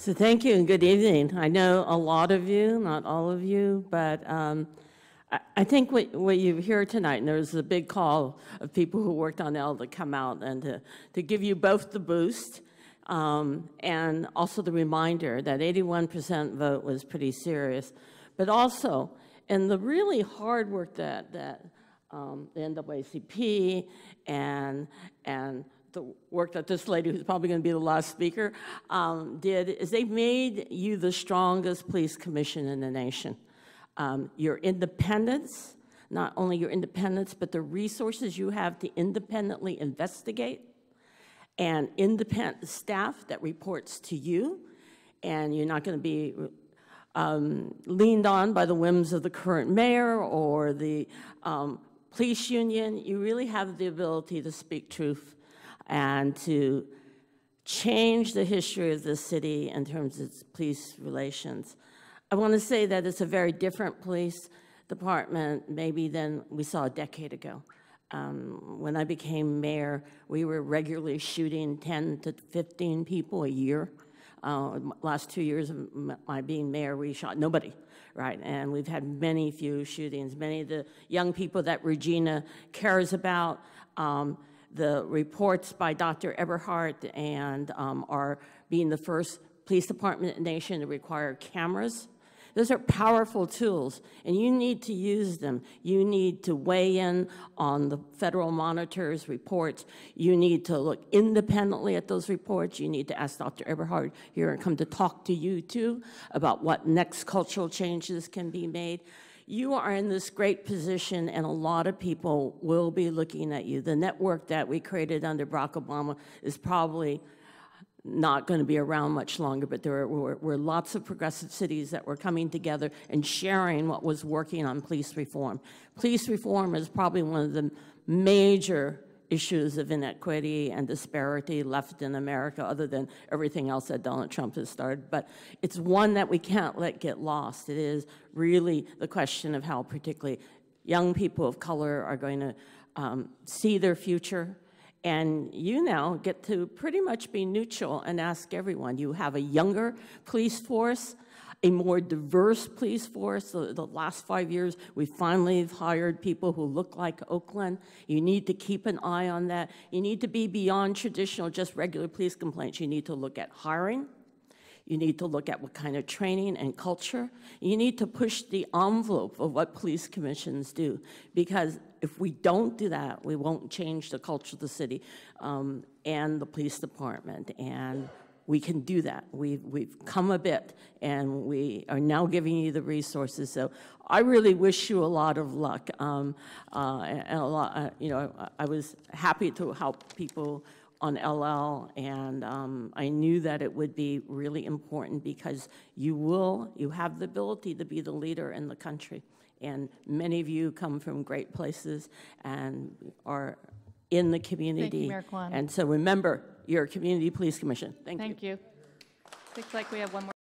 So thank you and good evening. I know a lot of you, not all of you, but I think what you hear tonight, and there's a big call of people who worked on L to come out and to give you both the boost and also the reminder that 81% vote was pretty serious, but also in the really hard work that the NAACP and the work that this lady, who's probably going to be the last speaker, did, is they made you the strongest police commission in the nation. Your independence, not only your independence, but the resources you have to independently investigate, and independent staff that reports to you, and you're not going to be leaned on by the whims of the current mayor or the police union. You really have the ability to speak truth and to change the history of the city in terms of its police relations. I want to say that it's a very different police department maybe than we saw a decade ago. When I became mayor, we were regularly shooting 10 to 15 people a year. Last 2 years of my being mayor, we shot nobody, right? And we've had many few shootings. Many of the young people that Regina cares about, the reports by Dr. Eberhardt and are being the first police department in the nation to require cameras. Those are powerful tools, and you need to use them. You need to weigh in on the federal monitor's reports. You need to look independently at those reports. You need to ask Dr. Eberhardt here and come to talk to you, too, about what next cultural changes can be made. You are in this great position, and a lot of people will be looking at you. The network that we created under Barack Obama is probably not going to be around much longer, but there were lots of progressive cities that were coming together and sharing what was working on police reform. Police reform is probably one of the major issues of inequity and disparity left in America, other than everything else that Donald Trump has started. But it's one that we can't let get lost. It is really the question of how particularly young people of color are going to see their future. And you now get to pretty much be neutral and ask everyone. You have a younger police force, a more diverse police force. The last 5 years, we finally have hired people who look like Oakland. You need to keep an eye on that. You need to be beyond traditional, just regular police complaints. You need to look at hiring. You need to look at what kind of training and culture. You need to push the envelope of what police commissions do, because if we don't do that, we won't change the culture of the city and the police department. And we can do that. We've come a bit, and we are now giving you the resources. So I really wish you a lot of luck. And a lot, I was happy to help people on LL, and I knew that it would be really important because you have the ability to be the leader in the country. And many of you come from great places and are in the community. Thank you, Mayor Quan. And so remember, you're a community police commission. Thank you. Thank you. Looks like we have one more.